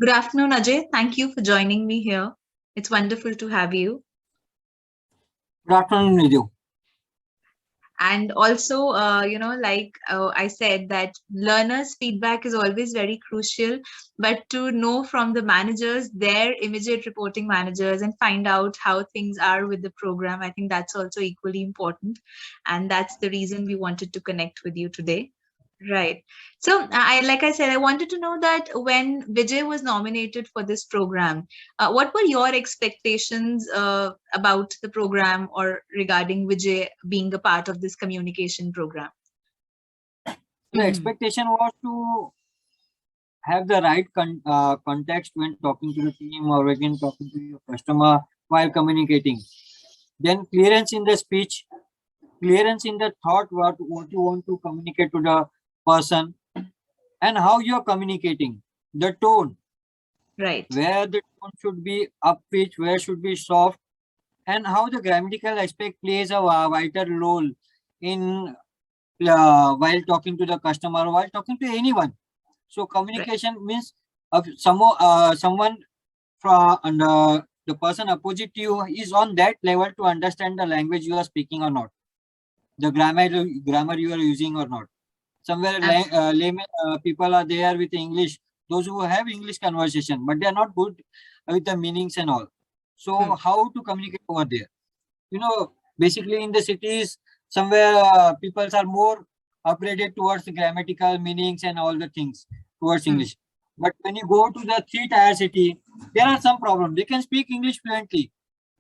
Good afternoon, Ajay. Thank you for joining me here. It's wonderful to have you. Good afternoon, Mriedu. And also, like I said, that learners' feedback is always very crucial. But to know from the managers, their immediate reporting managers, and find out how things are with the program, I think that's also equally important. And that's the reason we wanted to connect with you today. Right. So like I said, I wanted to know that when Vijay was nominated for this program, what were your expectations about the program or regarding Vijay being a part of this communication program? The expectation was to have the right context when talking to the team or again talking to your customer while communicating. Then clearance in the speech, clearance in the thought, what you want to communicate to the person, and how you are communicating. The tone, Right. where the tone should be up pitch, where should be soft, and how the grammatical aspect plays a vital role in while talking to the customer, while talking to anyone. So Right. communication means someone from the person opposite to you is on that level to understand the language you are speaking or not, the grammar you are using or not. Somewhere layman people are there with English, those who have English conversation, but they are not good with the meanings and all. So how to communicate over there? Basically in the cities, somewhere people are more upgraded towards the grammatical meanings and all the things towards English. But when you go to the three-tier city, there are some problems. They can speak English fluently,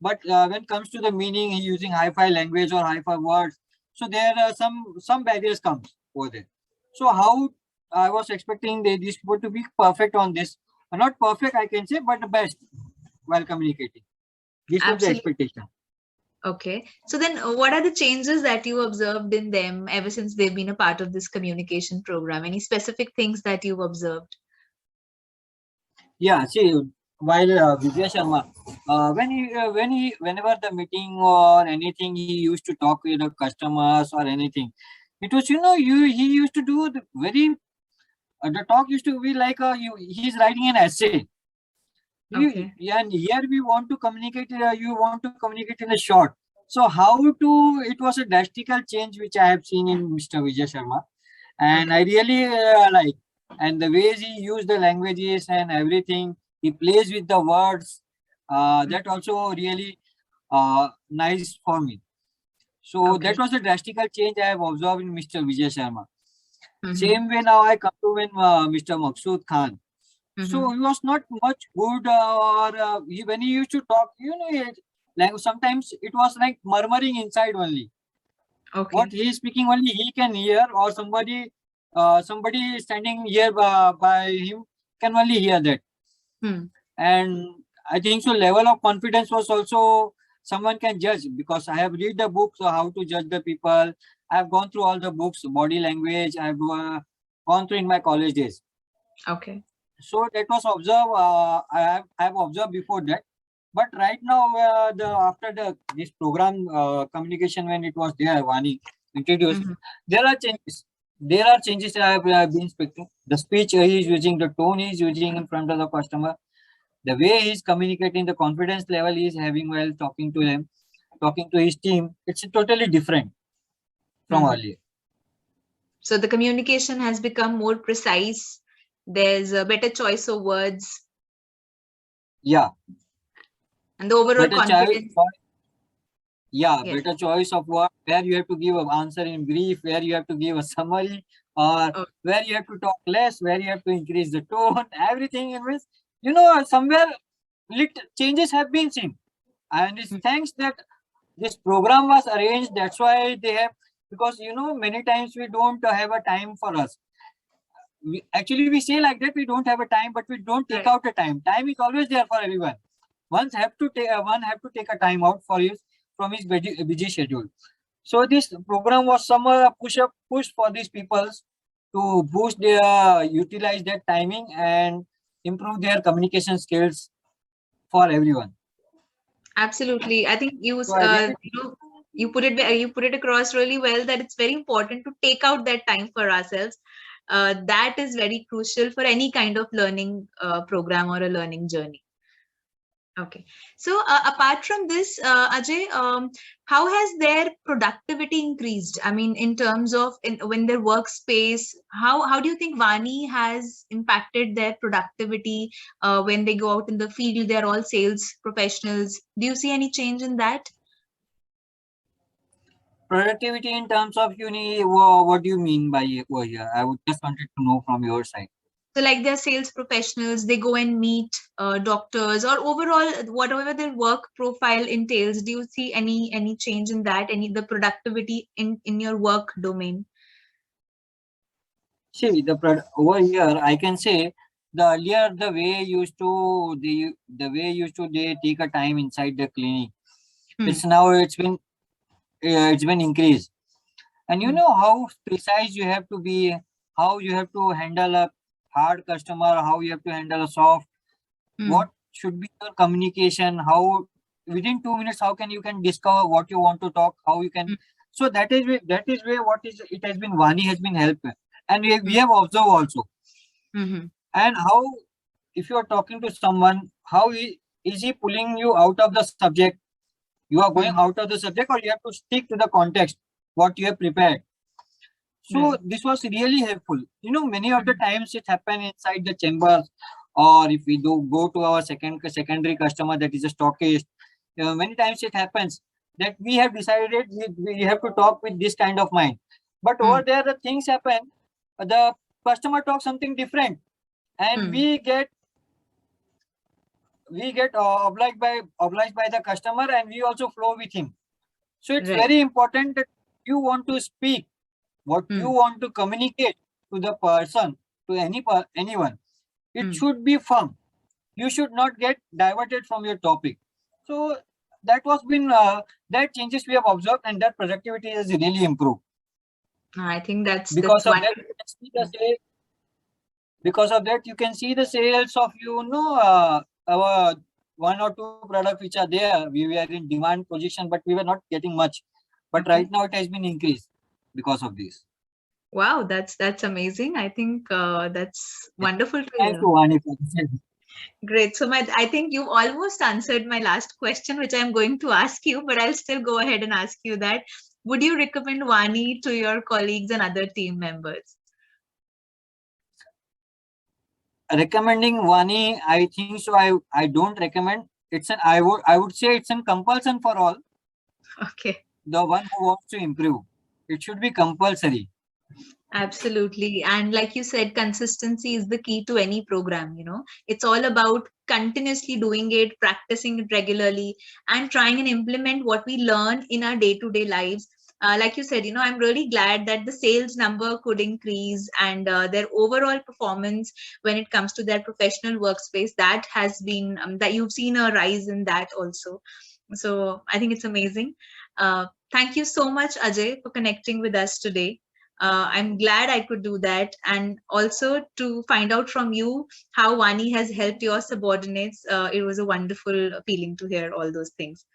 but when it comes to the meaning, using hi-fi language or hi-fi words, so there are some barriers comes over there. So how I was expecting these people to be perfect on this, not perfect I can say, but the best while communicating. This was the Absolutely. expectation. Okay. So then what are the changes that you observed in them ever since they've been a part of this communication program? Any specific things that you've observed? Yeah, see, while Vijay Sharma, whenever the meeting or anything, he used to talk with the customers or anything. It was, he used to do the very, the talk used to be like, he's writing an essay. Okay. And here we want to communicate, you want to communicate in a short. So how to, it was a drastical change which I have seen in Mr. Vijay Sharma. And Okay. I really like, and the ways he used the languages and everything, he plays with the words, that also really nice for me. So Okay. that was a drastical change I have observed in Mr. Vijay Sharma. Mm-hmm. Same way now I come to when Mr. Maqsood Khan. Mm-hmm. So he was not much good, when he used to talk, like sometimes it was like murmuring inside only. What Okay. he is speaking only he can hear, or somebody standing here by him can only hear that. Hmm. And I think so level of confidence was also someone can judge, because I have read the books of how to judge the people. I have gone through all the books, body language. I have gone through in my college days. Okay. So that was observed. I have observed before that. But right now, the after this program communication, when it was there, Vani introduced, Mm-hmm. there are changes. There are changes that I have been speaking. The speech he is using, the tone he is using in front of the customer, the way he is communicating, the confidence level he is having while talking to them, talking to his team, it's totally different from Mm-hmm. earlier. So the communication has become more precise. There's a better choice of words Yeah, and the overall better child. confidence. Yeah, Yes. better choice of what, where you have to give an answer in brief, where you have to give a summary, or Oh, where you have to talk less, where you have to increase the tone, everything in which, somewhere changes have been seen. And it's thanks that this program was arranged. That's why they have, because, many times we don't have a time for us. Actually, we say like that, we don't have a time, but we don't take right. out a time. Time is always there for everyone. One have to take a time out for his from his busy schedule. So this program was some push for these people to boost their utilize their timing and improve their communication skills for everyone. Absolutely. I think So I really you put it across really well that it's very important to take out that time for ourselves. That is very crucial for any kind of learning program or a learning journey. Okay. So apart from this, Ajay, how has their productivity increased? I mean, in terms of when their workspace, how do you think Vani has impacted their productivity when they go out in the field? They're all sales professionals. Do you see any change in that? Productivity in terms of what do you mean by over here? I would just wanted to know from your side. So like they're sales professionals, they go and meet doctors, or overall whatever their work profile entails. Do you see any change in that? Any the productivity in your work domain? See, over here, I can say the earlier the way used to they take a time inside the clinic. It's now it's been increased, and you know how precise you have to be, how you have to handle a hard customer, how you have to handle a soft. What should be your communication? How within 2 minutes, how you can discover what you want to talk? How you can. So that is where what is it has been Vani has been helped, and we have observed also. And how, if you are talking to someone, how is he pulling you out of the subject? You are going out of the subject, or you have to stick to the context what you have prepared. So this was really helpful. You know, many of the times it happen inside the chambers, or if we do go to our secondary customer, that is a stockist. Many times it happens that we have decided we have to talk with this kind of mind, but over there the things happen. The customer talks something different, and we get obliged by the customer, and we also flow with him. So it's very important that you want to speak what you want to communicate to the person, to anyone. It should be firm. You should not get diverted from your topic. So that was been that changes we have observed, and that productivity has really improved. I think that's because of one. that you can see the sales. Because of that you can see the sales of our one or two products which are there. We were in demand position, but we were not getting much. But right now it has been increased because of this. Wow, that's amazing. I think that's wonderful to Thank hear. you, Vani. Great. So I think you've almost answered my last question, which I'm going to ask you, but I'll still go ahead and ask you that. Would you recommend Vani to your colleagues and other team members? Recommending Vani, I think so. I don't recommend. It's an I would say it's an compulsion for all. Okay. The one who wants to improve, it should be compulsory. Absolutely. And like you said, consistency is the key to any program, It's all about continuously doing it, practicing it regularly, and trying and implement what we learn in our day-to-day lives. Like you said, I'm really glad that the sales number could increase, and their overall performance when it comes to their professional workspace, that has been, that you've seen a rise in that also. So I think it's amazing. Thank you so much, Ajay, for connecting with us today. I'm glad I could do that, and also to find out from you how Vani has helped your subordinates. It was a wonderful feeling to hear all those things.